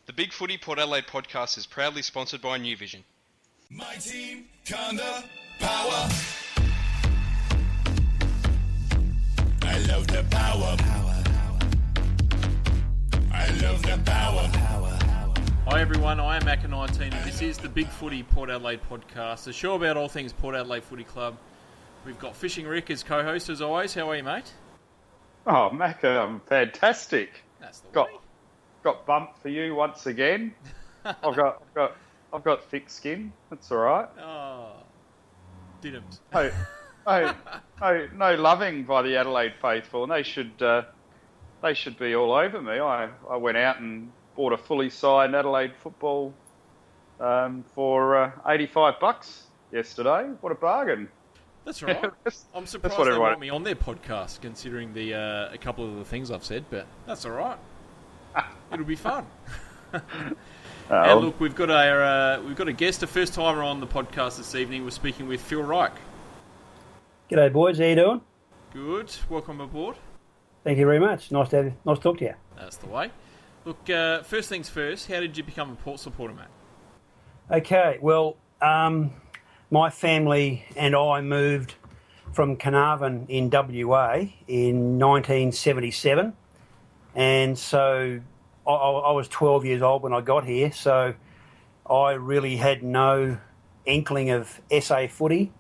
The Big Footy Port Adelaide podcast is proudly sponsored by New Vision. My team, kinda power. I love the power. I love the power. Hi everyone, I am Macca19 and this is the Big Footy Port Adelaide podcast, a show about all things Port Adelaide Footy Club. We've got Philreich Rick as co-host as always. How are you, mate? Oh, Macca, I'm fantastic. That's the way. Got bumped for you once again. I've got thick skin. That's all right. Oh, didn't. No loving by the Adelaide faithful, and they should be all over me. I went out and bought a fully signed Adelaide football for $85 yesterday. What a bargain! That's right. I'm surprised they want me on their podcast, considering a couple of the things I've said, but that's all right. It'll be fun. And look, we've got a guest, a first timer on the podcast this evening. We're speaking with Philreich. G'day boys, how you doing? Good. Welcome aboard. Thank you very much. Nice to talk to you. That's the way. Look, first things first. How did you become a Port supporter, mate? Okay, well, my family and I moved from Carnarvon in WA in 1977, and so I was 12 years old when I got here, so I really had no inkling of SA footy,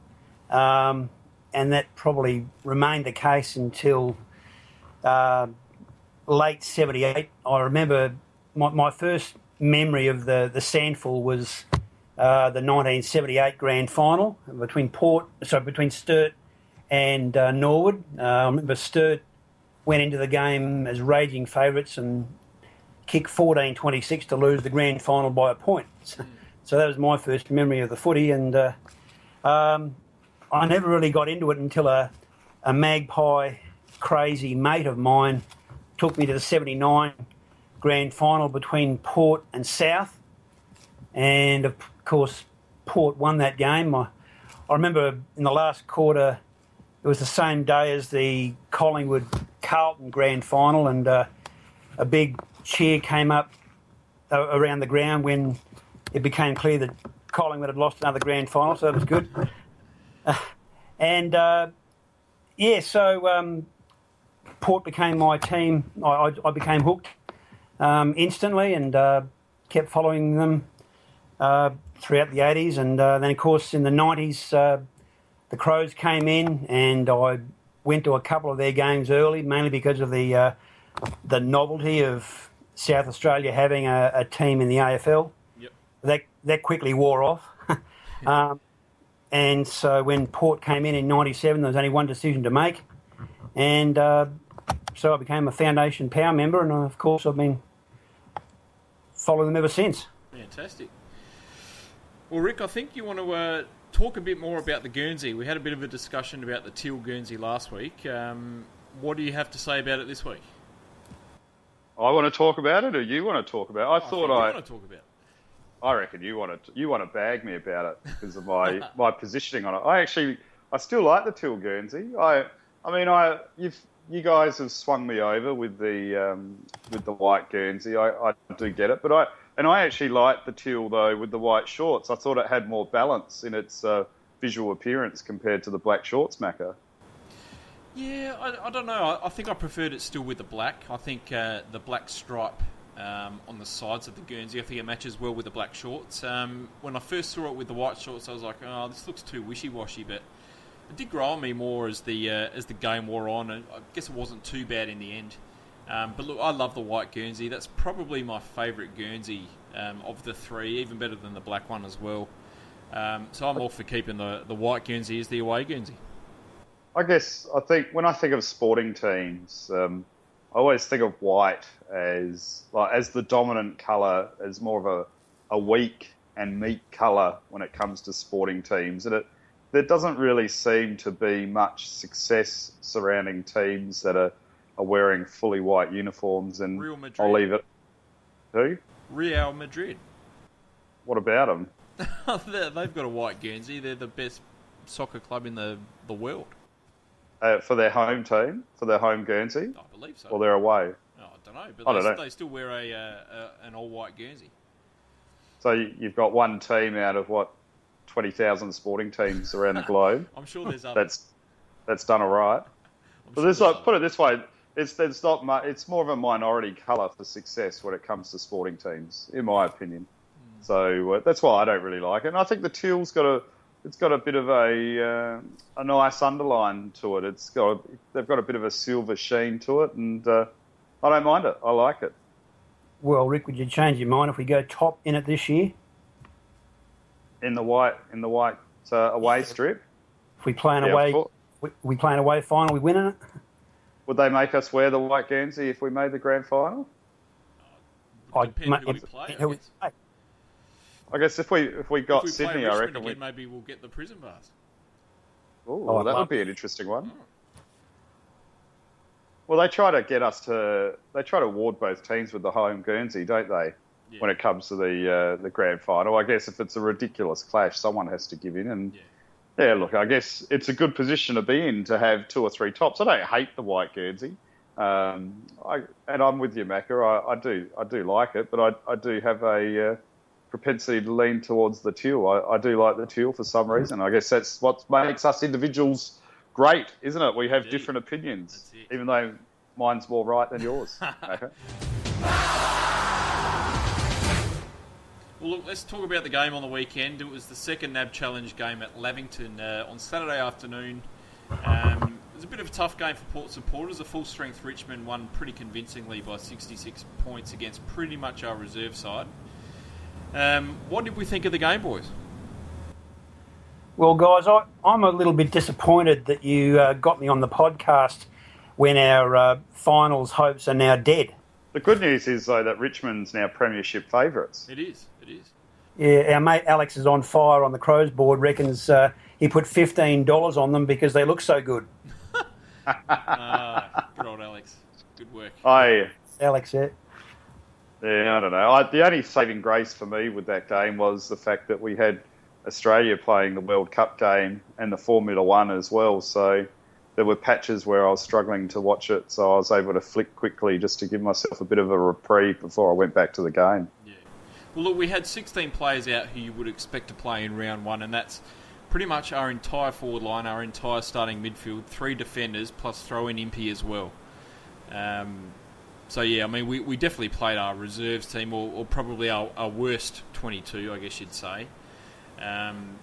and that probably remained the case until late 78. I remember my first memory of the SANFL was the 1978 grand final between Sturt and Norwood. I remember Sturt went into the game as raging favourites and kicked 14-26 to lose the grand final by a point. So that was my first memory of the footy, and I never really got into it until a Magpie crazy mate of mine took me to the 79 grand final between Port and South, and of course Port won that game. I remember in the last quarter it was the same day as the Collingwood Carlton grand final, and a big cheer came up around the ground when it became clear that Collingwood had lost another grand final, so that was good. So Port became my team. I became hooked instantly, and kept following them throughout the 80s, and then of course in the 90s the Crows came in, and I went to a couple of their games early, mainly because of the novelty of South Australia having a team in the AFL. Yep. That quickly wore off. And so when Port came in 97, there was only one decision to make. And so I became a Foundation Power member, and of course I've been following them ever since. Fantastic. Well, Rick, I think you want to talk a bit more about the Guernsey. We had a bit of a discussion about the Teal Guernsey last week. What do you have to say about it this week? I want to talk about it, or you want to talk about it? I want to talk about it. I reckon you want to bag me about it because of my positioning on it. I still like the Teal Guernsey. You guys have swung me over with the white Guernsey. I do get it, but I actually like the teal though with the white shorts. I thought it had more balance in its visual appearance compared to the black shorts, Macca. Yeah, I don't know. I think I preferred it still with the black. I think the black stripe on the sides of the Guernsey, I think it matches well with the black shorts. When I first saw it with the white shorts, I was like, oh, this looks too wishy-washy, but it did grow on me more as the game wore on, and I guess it wasn't too bad in the end. But look, I love the white Guernsey. That's probably my favourite Guernsey of the three, even better than the black one as well. So I'm all for keeping the white Guernsey as the away Guernsey. I think when I think of sporting teams, I always think of white as the dominant colour, as more of a weak and meek colour when it comes to sporting teams. And there doesn't really seem to be much success surrounding teams that are wearing fully white uniforms. And Real Madrid. I'll leave it. Who? Real Madrid. What about them? They've got a white Guernsey. They're the best soccer club in the world. For their home team? For their home Guernsey? I believe so. Or their away? Oh, I don't know, I but don't know. they still wear an all-white guernsey. So you've got one team out of 20,000 sporting teams around the globe. I'm sure there's others. That's done all right. But there's like, put it this way, there's not much, it's more of a minority colour for success when it comes to sporting teams, in my opinion. So that's why I don't really like it. And I think the teal's got a bit of a nice underline to it. They've got a bit of a silver sheen to it, and I don't mind it. I like it. Well, Rick, would you change your mind if we go top in it this year? In the white away strip. If we play an away final, we winning it. Would they make us wear the white guernsey if we made the grand final? Depends who we play. I guess if we got Sydney, I reckon again, maybe we'll get the prison bars. Oh, that would be an interesting one. Well, they try to award both teams with the home Guernsey, don't they? Yeah. When it comes to the grand final, I guess if it's a ridiculous clash, someone has to give in. And yeah, look, I guess it's a good position to be in to have 2 or 3 tops. I don't hate the white Guernsey, and I'm with you, Macca. I do like it, but I do have a propensity to lean towards the teal. I do like the teal for some reason. I guess that's what makes us individuals great, isn't it? We have different opinions, even though mine's more right than yours. Okay. Well, look, let's talk about the game on the weekend. It was the second NAB Challenge game at Lavington on Saturday afternoon. It was a bit of a tough game for Port supporters. A full-strength Richmond won pretty convincingly by 66 points against pretty much our reserve side. What did we think of the game, boys? Well, guys, I'm a little bit disappointed that you got me on the podcast when our finals hopes are now dead. The good news is, though, that Richmond's now premiership favourites. It is. Yeah, our mate Alex is on fire on the Crows board, reckons he put $15 on them because they look so good. Good old Alex. Good work. Alex, yeah. Yeah, I don't know. The only saving grace for me with that game was the fact that we had Australia playing the World Cup game and the Formula One as well. So there were patches where I was struggling to watch it, so I was able to flick quickly just to give myself a bit of a reprieve before I went back to the game. Yeah. Well, look, we had 16 players out who you would expect to play in round one, and that's pretty much our entire forward line, our entire starting midfield, 3 defenders, plus throw in Impey as well. So, yeah, I mean, we definitely played our reserves team, or probably our worst 22, I guess you'd say. And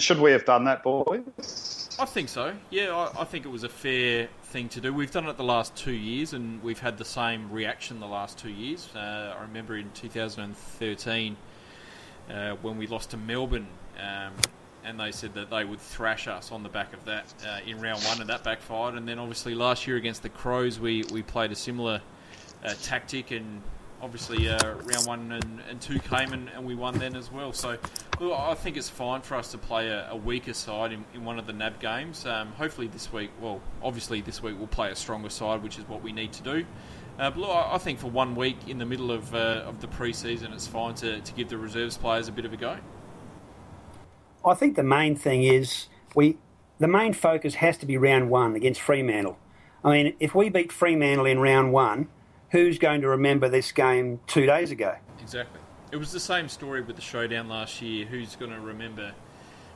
should we have done that, boys? I think so. Yeah, I think it was a fair thing to do. We've done it the last 2 years, and we've had the same reaction the last 2 years. I remember in 2013 when we lost to Melbourne, and they said that they would thrash us on the back of that in round one, and that backfired. And then obviously last year against the Crows, we played a similar tactic, and obviously round 1 and 2 came and we won then as well. So look, I think it's fine for us to play a weaker side in one of the NAB games. Hopefully this week, obviously this week we'll play a stronger side, which is what we need to do. But look, I think for 1 week in the middle of the pre-season, it's fine to give the reserves players a bit of a go. I think the main thing is the main focus has to be round 1 against Fremantle. I mean, if we beat Fremantle in round 1, who's going to remember this game 2 days ago? Exactly. It was the same story with the showdown last year. Who's going to remember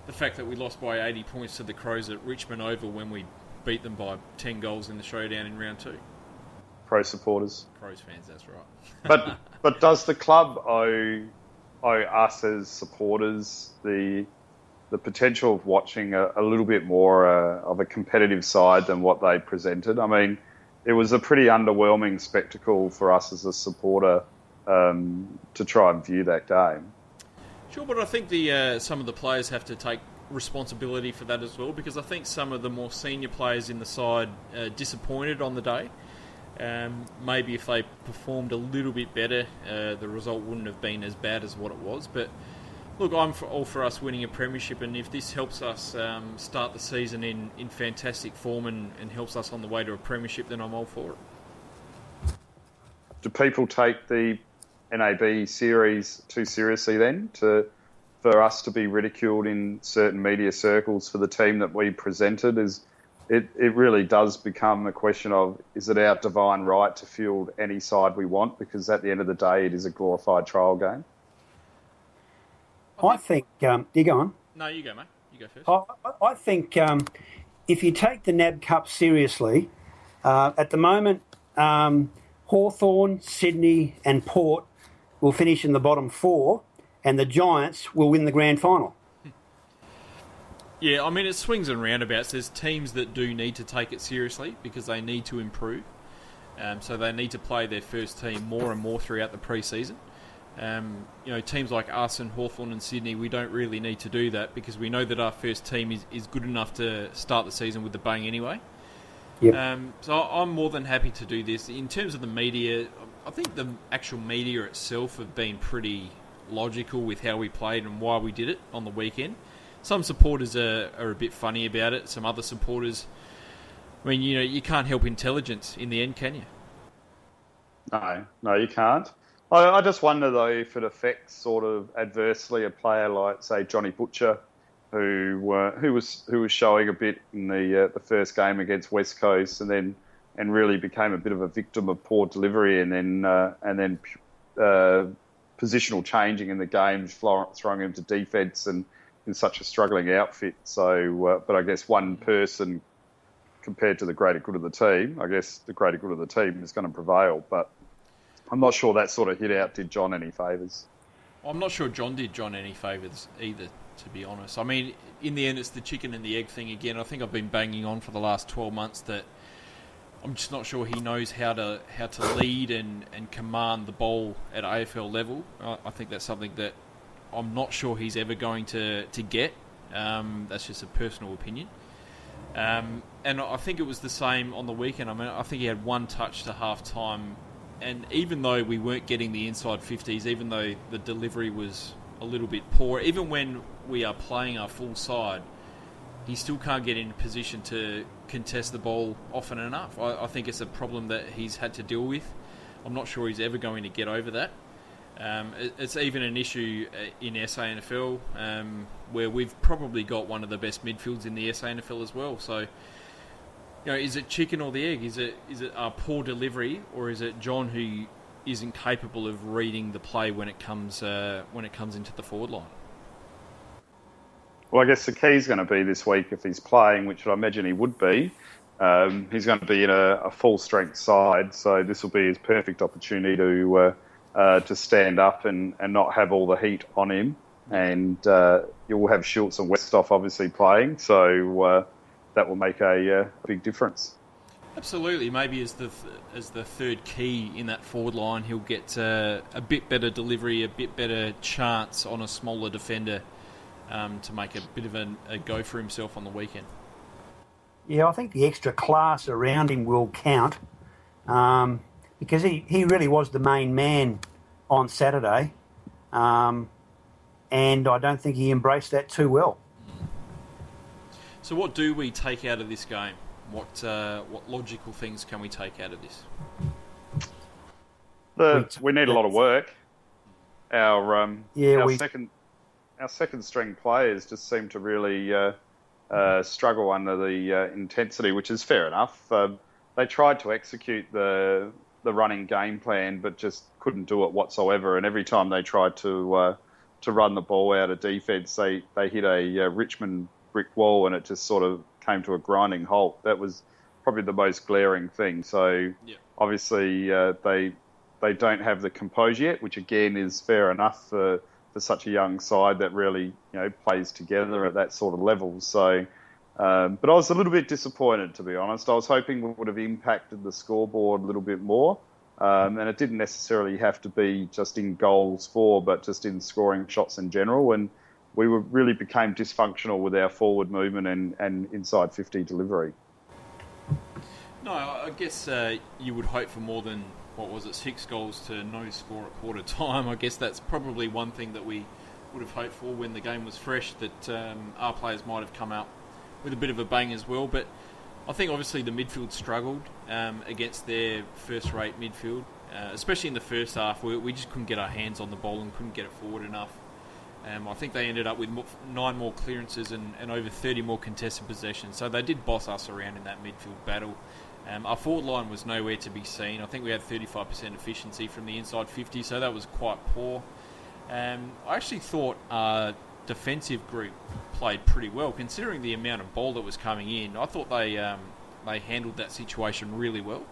the fact that we lost by 80 points to the Crows at Richmond Oval when we beat them by 10 goals in the showdown in round 2? Crows supporters. Crows fans, that's right. But does the club owe us as supporters the potential of watching a little bit more of a competitive side than what they presented? I mean, it was a pretty underwhelming spectacle for us as a supporter to try and view that game. Sure, but I think some of the players have to take responsibility for that as well, because I think some of the more senior players in the side disappointed on the day. Maybe if they performed a little bit better, the result wouldn't have been as bad as what it was. But look, I'm all for us winning a premiership, and if this helps us start the season in fantastic form and helps us on the way to a premiership, then I'm all for it. Do people take the NAB series too seriously then, for us to be ridiculed in certain media circles for the team that we presented? Is it really does become a question of, is it our divine right to field any side we want? Because at the end of the day, it is a glorified trial game. I think you go on. No, you go, mate. You go first. I think if you take the NAB Cup seriously, at the moment, Hawthorn, Sydney and Port will finish in the bottom 4 and the Giants will win the grand final. Yeah, I mean, it swings and roundabouts. There's teams that do need to take it seriously because they need to improve. So they need to play their first team more and more throughout the pre-season. Teams like us and Hawthorn and Sydney, we don't really need to do that because we know that our first team is good enough to start the season with the bang anyway. Yep. So I'm more than happy to do this. In terms of the media, I think the actual media itself have been pretty logical with how we played and why we did it on the weekend. Some supporters are a bit funny about it. Some other supporters, I mean, you can't help intelligence in the end, can you? No, you can't. I just wonder, though, if it affects sort of adversely a player like, say, Johnny Butcher, who was showing a bit in the first game against West Coast, and really became a bit of a victim of poor delivery, and then positional changing in the game, throwing him to defence and in such a struggling outfit. So, but I guess one person compared to the greater good of the team, I guess the greater good of the team is going to prevail. But I'm not sure that sort of hit out did John any favours. I'm not sure John did John any favours either, to be honest. I mean, in the end, it's the chicken and the egg thing again. I think I've been banging on for the last 12 months that I'm just not sure he knows how to lead and command the ball at AFL level. I think that's something that I'm not sure he's ever going to get. That's just a personal opinion. And I think it was the same on the weekend. I mean, I think he had one touch to half-time, and even though we weren't getting the inside 50s, even though the delivery was a little bit poor, even when we are playing our full side, he still can't get in position to contest the ball often enough. I think it's a problem that he's had to deal with. I'm not sure he's ever going to get over that. It's even an issue in SANFL, where we've probably got one of the best midfields in the SANFL as well. So, is it chicken or the egg? Is it our poor delivery, or is it John who isn't capable of reading the play when it comes into the forward line? Well, I guess the key's going to be this week if he's playing, which I imagine he would be. He's going to be in a full strength side, so this will be his perfect opportunity to stand up and not have all the heat on him. And you'll have Schultz and Westhoff obviously playing, so that will make a big difference. Absolutely. Maybe as the third key in that forward line, he'll get a bit better delivery, a bit better chance on a smaller defender to make a bit of a go for himself on the weekend. Yeah, I think the extra class around him will count. Because he really was the main man on Saturday, and I don't think he embraced that too well. So what do we take out of this game? What logical things can we take out of this? We need a lot of work. Our second string players just seem to really struggle under the intensity, which is fair enough. They tried to execute the running game plan, but just couldn't do it whatsoever. And every time they tried to run the ball out of defence, they hit a Richmond brick wall, and it just sort of came to a grinding halt. That was probably the most glaring thing. So obviously they don't have the composure yet, which again is fair enough for such a young side that really plays together at that sort of level. So. But I was a little bit disappointed, to be honest. I was hoping we would have impacted the scoreboard a little bit more. And it didn't necessarily have to be just in goals for, but just in scoring shots in general. And we really became dysfunctional with our forward movement and inside 50 delivery. No, I guess you would hope for more than, 6 goals to no score at quarter time. I guess that's probably one thing that we would have hoped for when the game was fresh, that our players might have come out with a bit of a bang as well. But I think obviously the midfield struggled against their first-rate midfield, especially in the first half. We just couldn't get our hands on the ball and couldn't get it forward enough. I think they ended up with 9 more clearances and over 30 more contested possessions. So they did boss us around in that midfield battle. Our forward line was nowhere to be seen. I think we had 35% efficiency from the inside 50, so that was quite poor. I actually thought our defensive group played pretty well, considering the amount of ball that was coming in. I thought they handled that situation really well.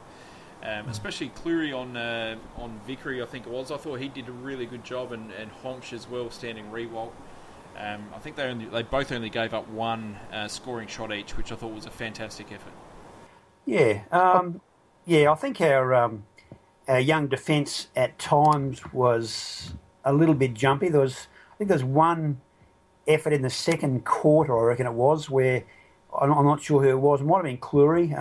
Especially Cleary on Vickery, I think it was. I thought he did a really good job, and Homsch as well, standing Rewalt. I think they both only gave up one scoring shot each, which I thought was a fantastic effort. Yeah, I think our young defence at times was a little bit jumpy. I think there was one effort in the second quarter, I reckon it was, where I'm not sure who it was. It might have been Cleary.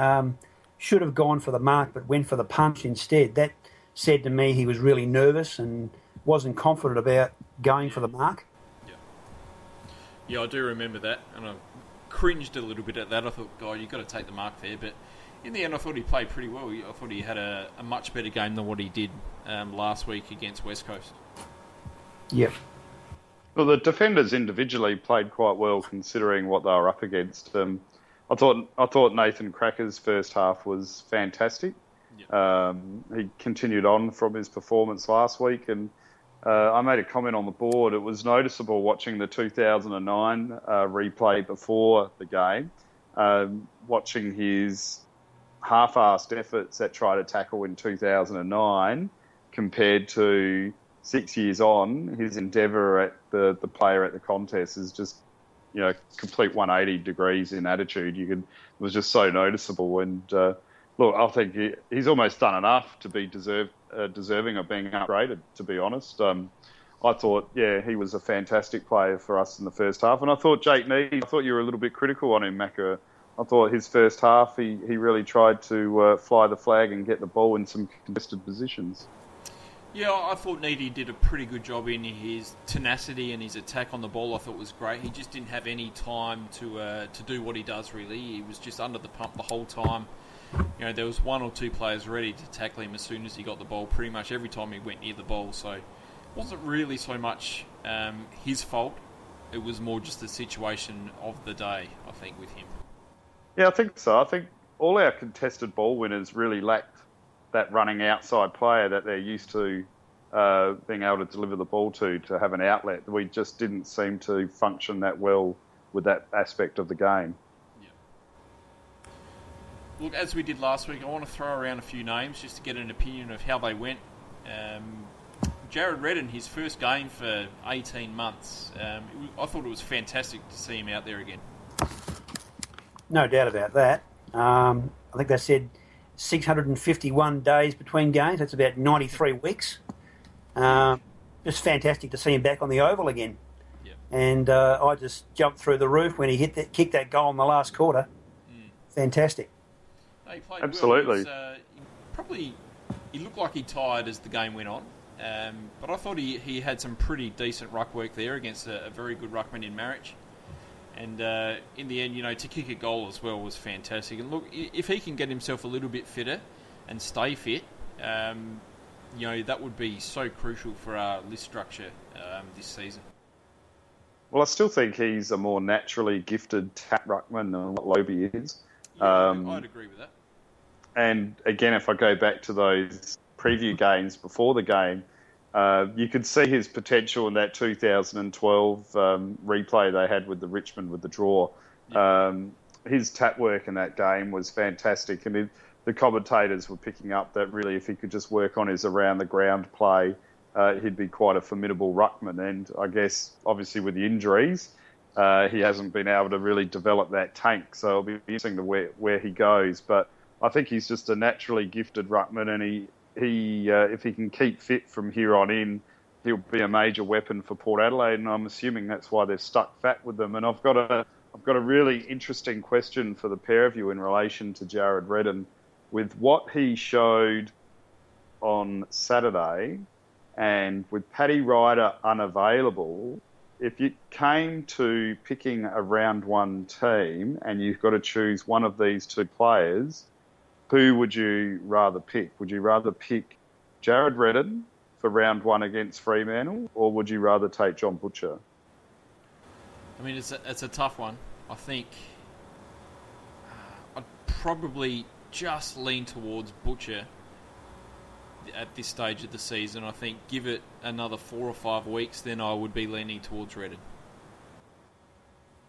Should have gone for the mark, but went for the punch instead. That said to me he was really nervous and wasn't confident about going for the mark. Yeah, I do remember that, and I cringed a little bit at that. I thought, God, you've got to take the mark there, but in the end, I thought he played pretty well. I thought he had a much better game than what he did last week against West Coast. Yep. Well, the defenders individually played quite well considering what they were up against. I thought Nathan Cracker's first half was fantastic. Yep. He continued on from his performance last week, and I made a comment on the board. It was noticeable watching the 2009 replay before the game, watching his half-assed efforts at try to tackle in 2009 compared to 6 years on. His endeavour at the player at the contest is just, complete 180 degrees in attitude. It was just so noticeable. And look, I think he's almost done enough to be deserving of being upgraded, to be honest. I thought, he was a fantastic player for us in the first half. And I thought Jake Neade, I thought you were a little bit critical on him, Macca. I thought his first half, he really tried to fly the flag and get the ball in some contested positions. Yeah, I thought Needy did a pretty good job in his tenacity and his attack on the ball. I thought was great. He just didn't have any time to do what he does, really. He was just under the pump the whole time. There was 1 or 2 players ready to tackle him as soon as he got the ball, pretty much every time he went near the ball. So it wasn't really so much his fault. It was more just the situation of the day, I think, with him. Yeah, I think so. I think all our contested ball winners really lacked that running outside player that they're used to being able to deliver the ball to have an outlet. We just didn't seem to function that well with that aspect of the game. Yeah. Look, as we did last week, I want to throw around a few names just to get an opinion of how they went. Jared Redden, his first game for 18 months. I thought it was fantastic to see him out there again. No doubt about that. I think they said 651 days between games. That's about 93 weeks. Just fantastic to see him back on the oval again. Yep. And I just jumped through the roof when he kicked that goal in the last quarter. Fantastic. No, he played absolutely. Well. He looked like he tired as the game went on. But I thought he had some pretty decent ruck work there against a very good ruckman in Marich. And in the end, to kick a goal as well was fantastic. And look, if he can get himself a little bit fitter and stay fit, that would be so crucial for our list structure this season. Well, I still think he's a more naturally gifted tap ruckman than what Lobie is. Yeah, I'd agree with that. And again, if I go back to those preview games before the game, you could see his potential in that 2012 replay they had with the Richmond with the draw. His tap work in that game was fantastic, and the commentators were picking up that really if he could just work on his around-the-ground play, he'd be quite a formidable ruckman. And I guess, obviously, with the injuries, he hasn't been able to really develop that tank, so it'll be interesting to where he goes. But I think he's just a naturally gifted ruckman, and he if he can keep fit from here on in, he'll be a major weapon for Port Adelaide, and I'm assuming that's why they've stuck fat with them. And I've got a really interesting question for the pair of you in relation to Jared Redden. With what he showed on Saturday, and with Paddy Ryder unavailable, if you came to picking a round one team and you've got to choose one of these 2 players, who would you rather pick? Would you rather pick Jared Redden for round 1 against Fremantle, or would you rather take John Butcher? I mean, it's a tough one. I think I'd probably just lean towards Butcher at this stage of the season. I think give it another 4 or 5 weeks, then I would be leaning towards Redden.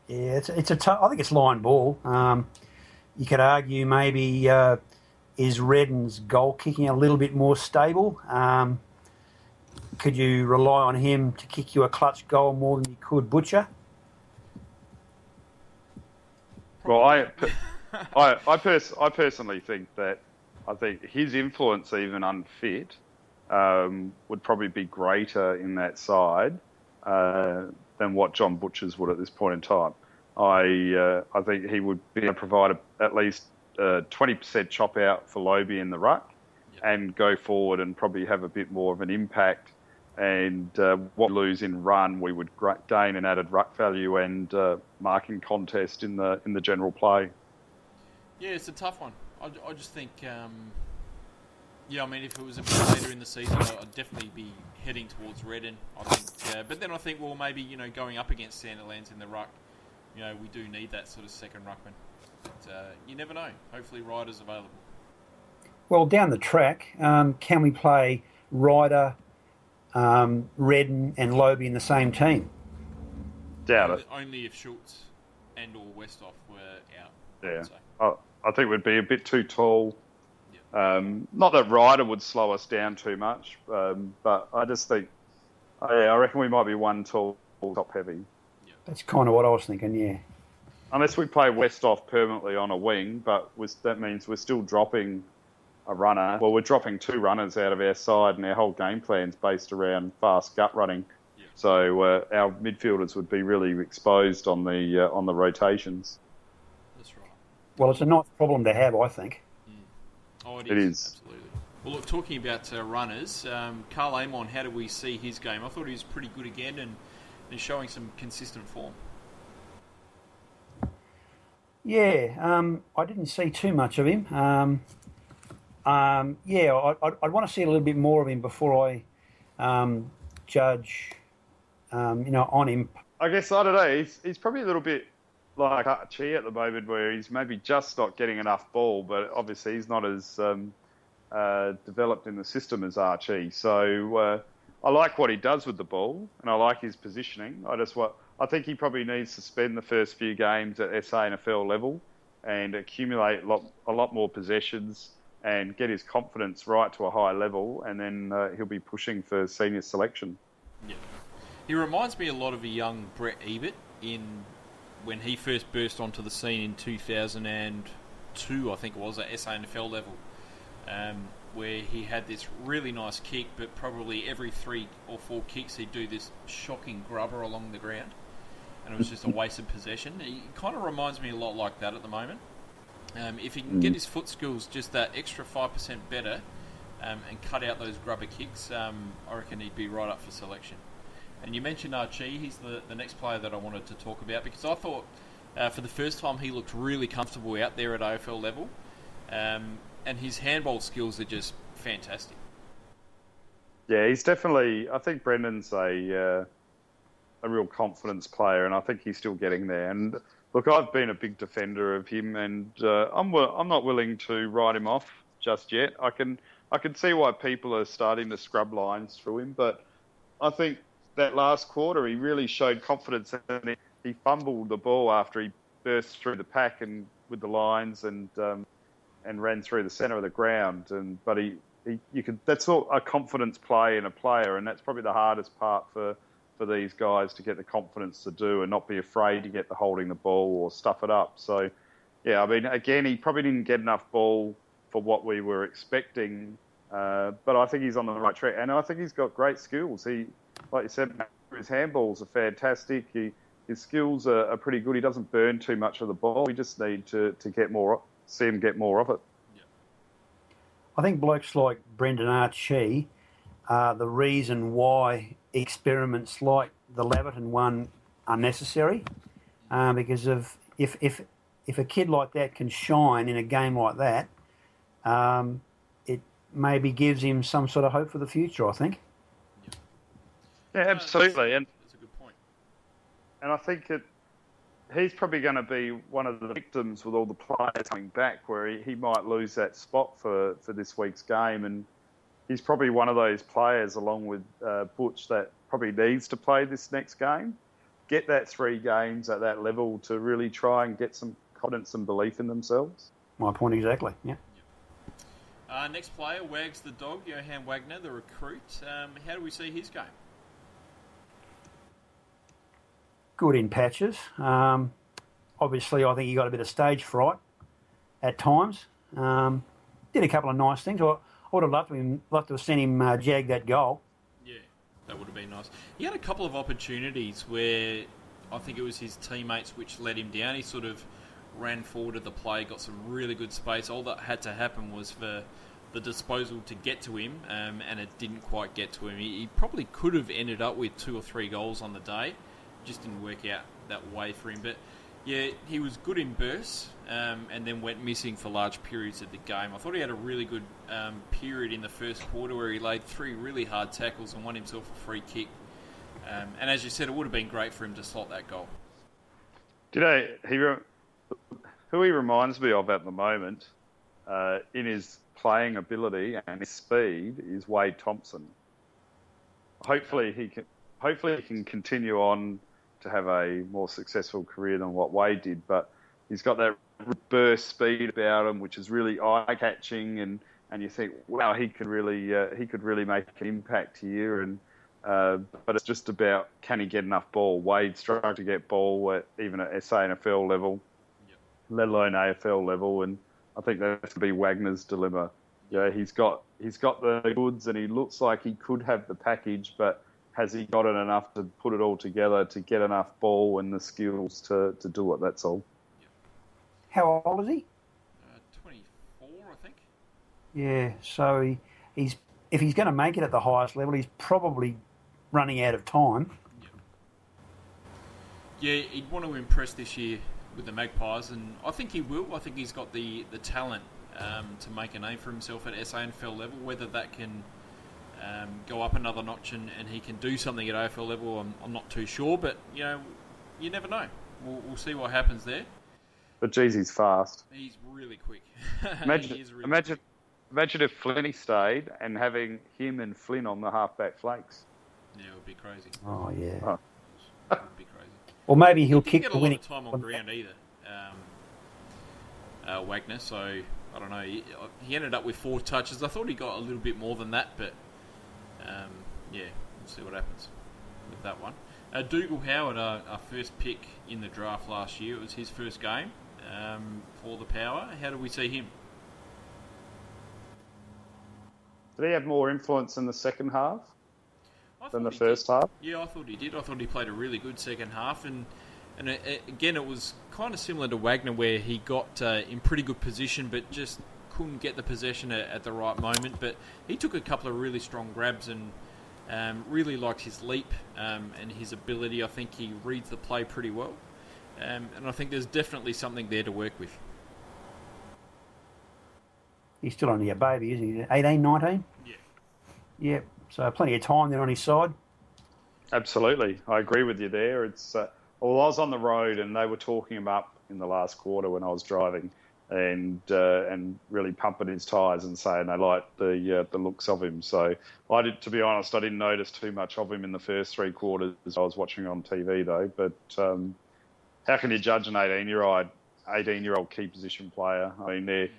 Yeah, it's a tough. I think it's line ball. You could argue maybe is Redden's goal kicking a little bit more stable? Could you rely on him to kick you a clutch goal more than you could Butcher? Well, I personally think that his influence, even unfit, would probably be greater in that side than what John Butcher's would at this point in time. I think he would be able to provide at least 20% chop out for Lobie in the ruck, and go forward and probably have a bit more of an impact. And what we lose in run, we would gain an added ruck value and marking contest in the general play. Yeah, it's a tough one. I just think, I mean, if it was a bit later in the season, I'd definitely be heading towards Redden. I think, but then I think, well, maybe going up against Sandilands in the ruck, we do need that sort of second ruckman. But you never know. Hopefully, Ryder's available. Well, down the track, can we play Ryder, Redden and Lobie in the same team? Doubt it. Only if Schultz and or Westhoff were out. Yeah. I think we'd be a bit too tall. Yeah. Not that Ryder would slow us down too much, but I just think, I reckon we might be one tall, top heavy. Yeah. That's kind of what I was thinking, yeah. Unless we play Westhoff permanently on a wing, but that means we're still dropping a runner. Well, we're dropping 2 runners out of our side, and our whole game plan's based around fast gut running. Yeah. So our midfielders would be really exposed on the rotations. That's right. Well, it's a nice problem to have, I think. Oh, it is. Absolutely. Well, look, talking about runners, Carl Amon, how do we see his game? I thought he was pretty good again and showing some consistent form. Yeah, I didn't see too much of him. I'd want to see a little bit more of him before I judge, on him. I guess, I don't know, he's probably a little bit like Archie at the moment, where he's maybe just not getting enough ball, but obviously he's not as developed in the system as Archie. So I like what he does with the ball, and I like his positioning. I think he probably needs to spend the first few games at SANFL level and accumulate a lot more possessions and get his confidence right to a high level, and then he'll be pushing for senior selection. Yeah. He reminds me a lot of a young Brett Ebert when he first burst onto the scene in 2002, I think it was, at SANFL level, where he had this really nice kick, but probably every 3 or 4 kicks he'd do this shocking grubber along the ground, and it was just a wasted possession. He kind of reminds me a lot like that at the moment. If he can get his foot skills just that extra 5% better and cut out those grubber kicks, I reckon he'd be right up for selection. And you mentioned Archie, he's the next player that I wanted to talk about, because I thought for the first time he looked really comfortable out there at AFL level, and his handball skills are just fantastic. Yeah, he's definitely, I think Brendan's a real confidence player, and I think he's still getting there. And look, I've been a big defender of him, and I'm not willing to write him off just yet. I can see why people are starting to scrub lines through him, but I think that last quarter he really showed confidence, and he fumbled the ball after he burst through the pack and with the lines and ran through the centre of the ground. But that's all a confidence play in a player, and that's probably the hardest part for these guys to get the confidence to do and not be afraid to get the holding the ball or stuff it up. So, yeah, I mean, again, he probably didn't get enough ball for what we were expecting, but I think he's on the right track, and I think he's got great skills. He, like you said, his handballs are fantastic. His skills are pretty good. He doesn't burn too much of the ball. We just need to see him get more of it. Yeah. I think blokes like Brendan Archie are the reason why experiments like the Laverton one are necessary, because of if a kid like that can shine in a game like that, it maybe gives him some sort of hope for the future, I think. Yeah, absolutely. And that's a good point. And I think he's probably going to be one of the victims with all the players coming back, where he might lose that spot for this week's game, and he's probably one of those players, along with Butch, that probably needs to play this next game, get that 3 games at that level to really try and get some confidence and belief in themselves. My point exactly, yeah. Next player, Wags the Dog, Johan Wagner, the recruit. How do we see his game? Good in patches. Obviously, I think he got a bit of stage fright at times. Did a couple of nice things. I would have loved to have seen him jag that goal. Yeah, that would have been nice. He had a couple of opportunities where I think it was his teammates which let him down. He sort of ran forward of the play, got some really good space. All that had to happen was for the disposal to get to him, and it didn't quite get to him. He probably could have ended up with 2 or 3 goals on the day. Just didn't work out that way for him. But yeah, he was good in bursts, and then went missing for large periods of the game. I thought he had a really good period in the first quarter where he laid 3 really hard tackles and won himself a free kick. And as you said, it would have been great for him to slot that goal. Who he reminds me of at the moment, in his playing ability and his speed, is Wade Thompson. Hopefully he can continue on to have a more successful career than what Wade did, but he's got that burst speed about him, which is really eye-catching, and you think, wow, he could really make an impact here. And but it's just about, can he get enough ball? Wade struggled to get ball even at SANFL level, let alone AFL level, and I think that's going to be Wagner's dilemma. Yeah, he's got the goods, and he looks like he could have the package, but has he got it enough to put it all together to get enough ball and the skills to do it? That's all. How old is he? 24, I think. Yeah, so he's if he's going to make it at the highest level, he's probably running out of time. Yeah, he'd want to impress this year with the Magpies, and I think he will. I think he's got the talent to make a name for himself at SANFL level. Whether that can go up another notch and he can do something at AFL level, I'm not too sure, but you never know. We'll see what happens there. But geez, he's fast. He's really quick. Imagine if Flinny stayed and having him and Flynn on the halfback flanks. Yeah, it would be crazy. Oh yeah. It would be crazy. Or maybe he'll he kick didn't the get a lot winning of time on ground either, Wagner. So I don't know. He ended up with 4 touches. I thought he got a little bit more than that, but yeah, we'll see what happens with that one. Dougal Howard, our first pick in the draft last year. It was his first game for the Power. How do we see him? Did he have more influence in the second half than the first half? Yeah, I thought he did. I thought he played a really good second half, and again, it was kind of similar to Wagner, where he got in pretty good position, but just couldn't get the possession at the right moment. But he took a couple of really strong grabs, and really liked his leap and his ability. I think he reads the play pretty well, and I think there's definitely something there to work with. He's still only a baby, isn't he? 18, 19? Yeah. Yeah, so plenty of time there on his side. Absolutely. I agree with you there. It's well, I was on the road and they were talking him up in the last quarter when I was driving, and really pumping his tyres and saying they liked the looks of him. So to be honest, I didn't notice too much of him in the first 3 quarters. I was watching on TV though. But how can you judge an 18-year-old key position player? I mean, they're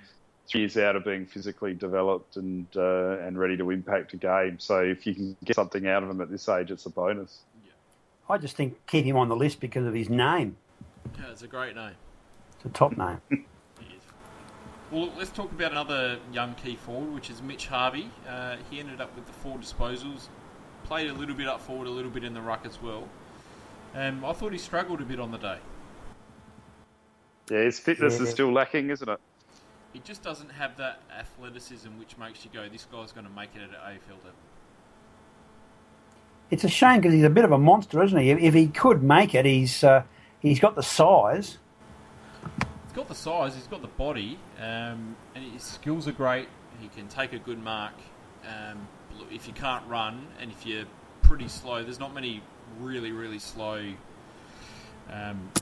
3 years out of being physically developed and ready to impact a game. So if you can get something out of them at this age, it's a bonus. Yeah. I just think keep him on the list because of his name. Yeah, it's a great name. It's a top name. It is. Well, let's talk about another young key forward, which is Mitch Harvey. He ended up with the 4 disposals, played a little bit up forward, a little bit in the ruck as well. I thought he struggled a bit on the day. Yeah, his fitness is still lacking, isn't it? He just doesn't have that athleticism which makes you go, this guy's going to make it at AFL level. It's a shame because he's a bit of a monster, isn't he? If he could make it, he's got the size. He's got the size, he's got the body, and his skills are great. He can take a good mark. If you can't run and if you're pretty slow, there's not many really, really slow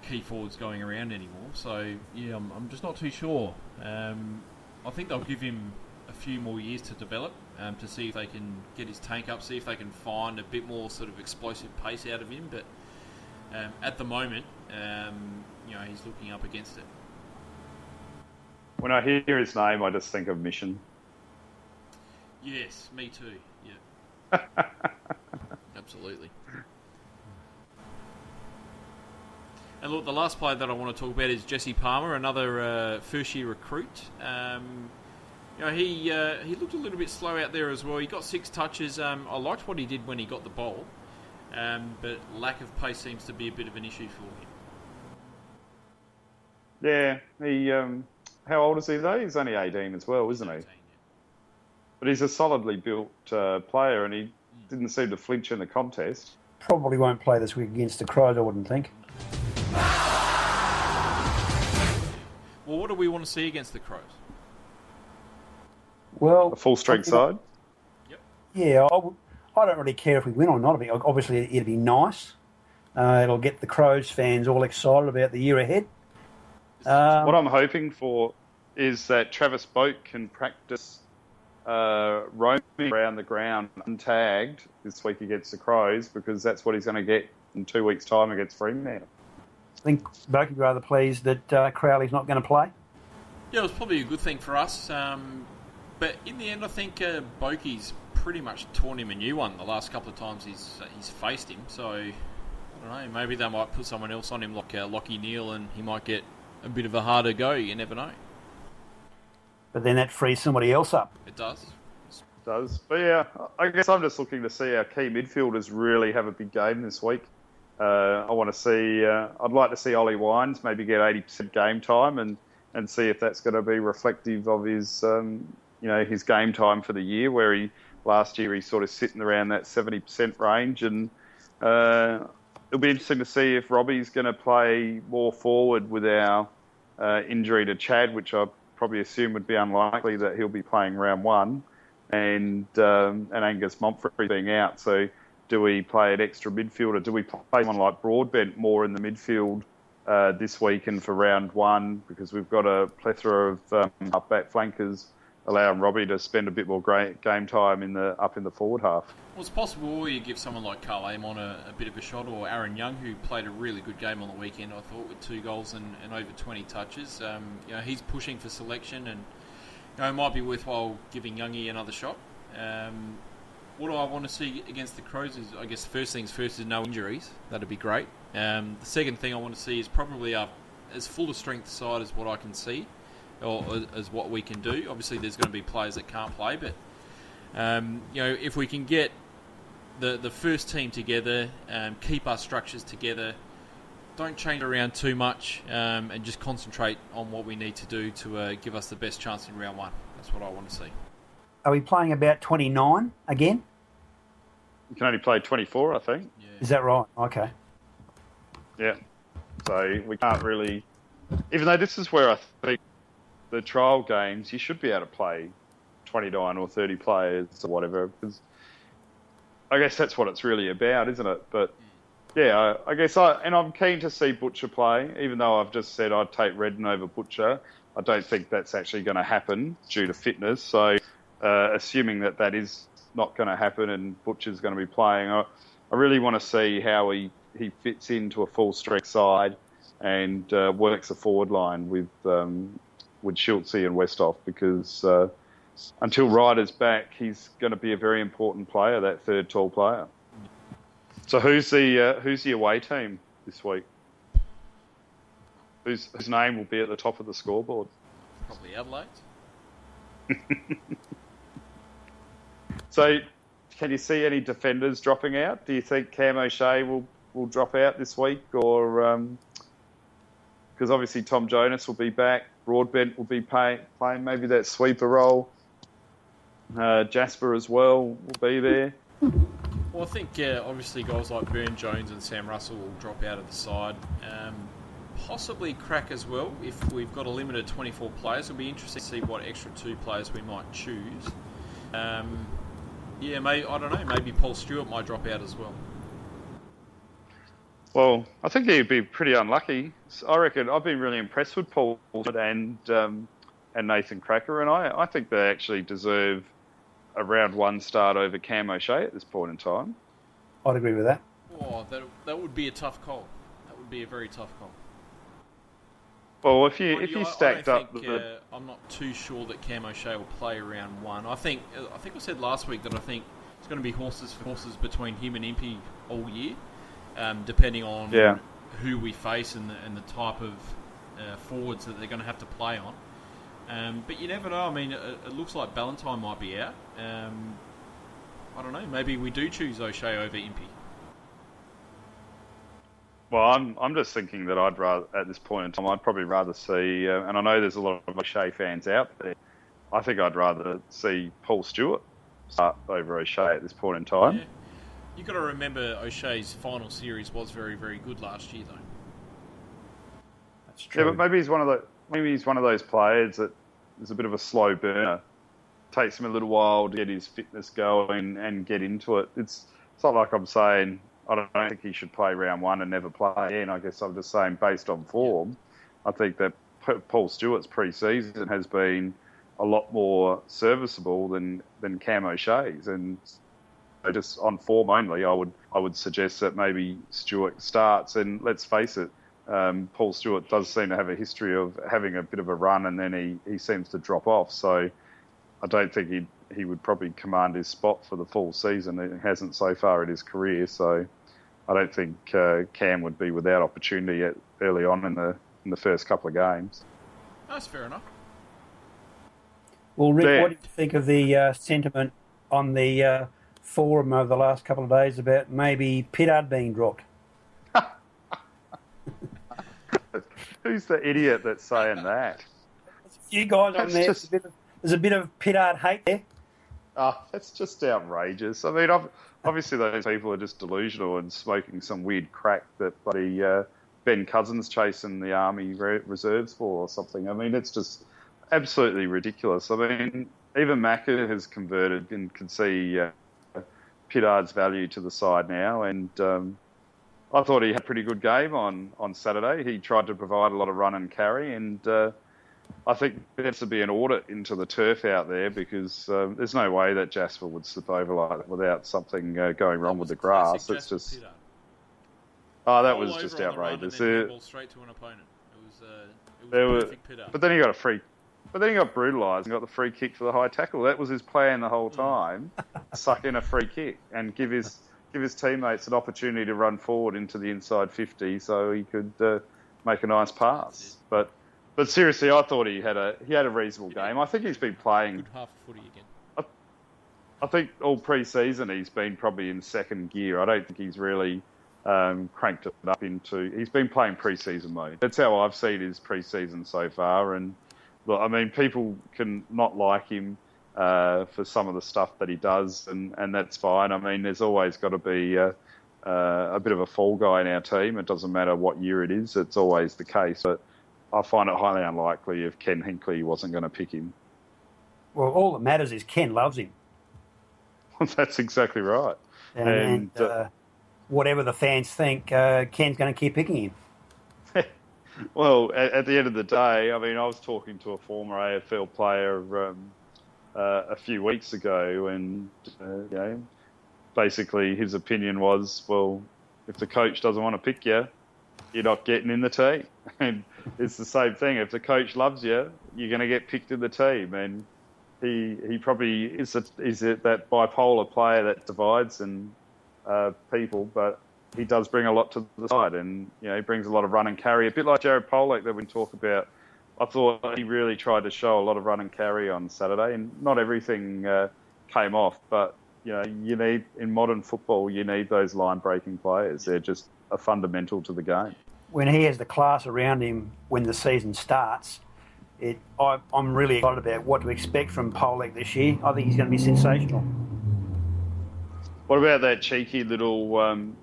key forwards going around anymore. So yeah, I'm just not too sure. I think they'll give him a few more years to develop, to see if they can get his tank up, see if they can find a bit more sort of explosive pace out of him. But at the moment, he's looking up against it. When I hear his name, I just think of Mission. Yes, me too. Yeah, absolutely. And look, the last player that I want to talk about is Jesse Palmer, another first-year recruit. He looked a little bit slow out there as well. He got 6 touches. I liked what he did when he got the ball, but lack of pace seems to be a bit of an issue for him. Yeah, he. How old is he though? He's only 18 as well, isn't he? 18, yeah. But he's a solidly built player, and he didn't seem to flinch in the contest. Probably won't play this week against the Crows, I wouldn't think. Well, what do we want to see against the Crows? Well, A full-strength side. Yep. Yeah, I don't really care if we win or not. Obviously, it'd be nice. It'll get the Crows fans all excited about the year ahead. What I'm hoping for is that Travis Boak can practice roaming around the ground untagged this week against the Crows, because that's what he's going to get in 2 weeks' time against Fremantle. I think Boak would be rather pleased that Crowley's not going to play. Yeah, it was probably a good thing for us. But in the end, I think Boakey's pretty much torn him a new one the last couple of times he's faced him. So, I don't know, maybe they might put someone else on him like Lockie Neal, and he might get a bit of a harder go. You never know. But then that frees somebody else up. It does. But yeah, I guess I'm just looking to see our key midfielders really have a big game this week. I want to see. I'd like to see Ollie Wines maybe get 80% game time and see if that's going to be reflective of his his game time for the year. Where last year he sort of sitting around that 70% range, and it'll be interesting to see if Robbie's going to play more forward with our injury to Chad, which I probably assume would be unlikely that he'll be playing round 1, and Angus Montfrey being out. So do we play an extra midfielder? Do we play someone like Broadbent more in the midfield this weekend for round 1, because we've got a plethora of up-back flankers, allowing Robbie to spend a bit more game time up in the forward half? Well, it's possible you give someone like Carl Amon a bit of a shot, or Aaron Young, who played a really good game on the weekend, I thought, with 2 goals and over 20 touches. He's pushing for selection, and it might be worthwhile giving Youngie another shot. What do I want to see against the Crows is, I guess, first things first is no injuries. That'd be great. The second thing I want to see is probably as full a strength side as what I can see, or as what we can do. Obviously, there's going to be players that can't play, but if we can get the first team together, keep our structures together, don't change around too much, and just concentrate on what we need to do to give us the best chance in round 1. That's what I want to see. Are we playing about 29 again? You can only play 24, I think. Yeah. Is that right? Okay. Yeah. So we can't really... Even though this is where I think the trial games, you should be able to play 29 or 30 players or whatever, because I guess that's what it's really about, isn't it? But yeah, I guess I'm keen to see Butcher play, even though I've just said I'd take Redden over Butcher. I don't think that's actually going to happen due to fitness. So assuming that is not going to happen and Butcher's going to be playing, I really want to see how he fits into a full strength side and works the forward line with Schultze and Westhoff, because until Ryder's back, he's going to be a very important player, that third tall player. So who's the away team this week? Whose name will be at the top of the scoreboard? Probably Adelaide. So can you see any defenders dropping out? Do you think Cam O'Shea will drop out this week, or because obviously Tom Jonas will be back, Broadbent will be playing maybe that sweeper role. Jasper as well will be there. Well, I think obviously guys like Burn Jones and Sam Russell will drop out of the side. Possibly Crack as well. If we've got a limit of 24 players, it'll be interesting to see what extra 2 players we might choose. I don't know. Maybe Paul Stewart might drop out as well. Well, I think he'd be pretty unlucky. I reckon I've been really impressed with Paul and Nathan Cracker, and I think they actually deserve a round one start over Cam O'Shea at this point in time. I'd agree with that. Oh, that would be a tough call. That would be a very tough call. Well, if you stacked up, I'm not too sure that Cam O'Shea will play round one. I think I said last week that I think it's going to be horses for horses between him and Impey all year, depending on who we face and the type of forwards that they're going to have to play on. But you never know. I mean, it looks like Ballantyne might be out. I don't know. Maybe we do choose O'Shea over Impey. Well, I'm just thinking that I'd rather, at this point in time, I'd probably rather see, and I know there's a lot of O'Shea fans out there, I think I'd rather see Paul Stewart start over O'Shea at this point in time. Yeah. You've got to remember O'Shea's final series was very, very good last year, though. That's true. Yeah, but maybe he's one of those players that is a bit of a slow burner. Takes him a little while to get his fitness going and get into it. It's not like I'm saying I don't think he should play round one and never play again. I guess I'm just saying based on form, I think that Paul Stewart's pre-season has been a lot more serviceable than Cam O'Shea's, and just on form only, I would suggest that maybe Stewart starts. And let's face it, Paul Stewart does seem to have a history of having a bit of a run and then he seems to drop off. So I don't think he would probably command his spot for the full season. It hasn't so far in his career, so I don't think Cam would be without opportunity early on in the first couple of games. That's fair enough. Well, Rick, what do you think of the sentiment on the forum over the last couple of days about maybe Pittard being dropped? Who's the idiot that's saying that? You guys on there, there's a bit of Pittard hate there. Oh, that's just outrageous. I mean, obviously those people are just delusional and smoking some weird crack that bloody Ben Cousins chasing the Army reserves for or something. I mean, it's just absolutely ridiculous. I mean, even Macca has converted and can see Pittard's value to the side now. And I thought he had a pretty good game on Saturday. He tried to provide a lot of run and carry, and I think there has to be an audit into the turf out there because there's no way that Jasper would slip over like that without something going wrong with the grass. It's just... that was just outrageous. Ball straight to an opponent. It was perfect Pittard. But then he got a free... But then he got brutalised and got the free kick for the high tackle. That was his plan the whole time. Suck in a free kick and give his teammates an opportunity to run forward into the inside 50 so he could make a nice pass. But seriously, I thought he had a reasonable game. I think he's been playing... Good half footy again. I think all pre-season he's been probably in second gear. I don't think he's really cranked it up into... He's been playing pre-season mode. That's how I've seen his pre-season so far. And look, I mean, people can not like him for some of the stuff that he does, and that's fine. I mean, there's always got to be a bit of a fall guy in our team. It doesn't matter what year it is. It's always the case. But I find it highly unlikely if Ken Hinkley wasn't going to pick him. Well, all that matters is Ken loves him. That's exactly right. And whatever the fans think, Ken's going to keep picking him. Well, at the end of the day, I mean, I was talking to a former AFL player a few weeks ago, and basically his opinion was, well, if the coach doesn't want to pick you, you're not getting in the team. And it's the same thing. If the coach loves you, you're going to get picked in the team. And he probably is that bipolar player that divides and people, but he does bring a lot to the side, and he brings a lot of run and carry, a bit like Jared Pollock that we talk about. I thought he really tried to show a lot of run and carry on Saturday, and not everything came off. But you need in modern football, you need those line-breaking players. They're just a fundamental to the game. When he has the class around him when the season starts, I'm really excited about what to expect from Pollock this year. I think he's going to be sensational. What about that cheeky little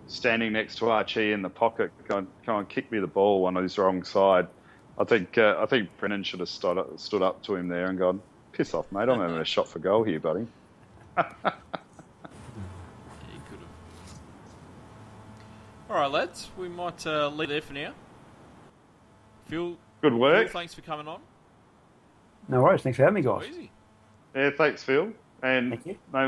standing next to Archie in the pocket, come on, kick me the ball on his wrong side? I think Brennan should have stood up to him there and gone, piss off, mate, I'm having a shot for goal here, buddy. He could have. All right, lads. We might leave there for now. Phil, Good work. Phil, thanks for coming on. No worries. Thanks for having me, guys. Easy. Yeah, thanks, Phil. And Thank you. no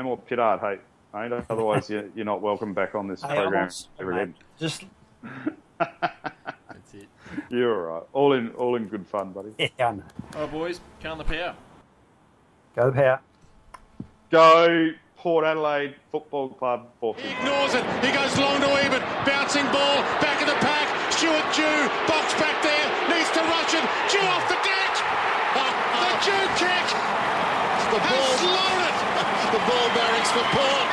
more pit art hate, mate. Otherwise, you're not welcome back on this Hey, program I'm on, ever mate. again. Just That's it. You're all right. All in good fun, buddy. yeah, I know. All right, boys. Calm the power. Go the power. Go Port Adelaide Football Club. He ignores it. He goes long to even. Bouncing ball. Back of the pack. Stuart Dew. Box back there. Needs to rush it. Dew off the deck. The Dew kick. The ball. Has slowed it. The ball barracks for Port.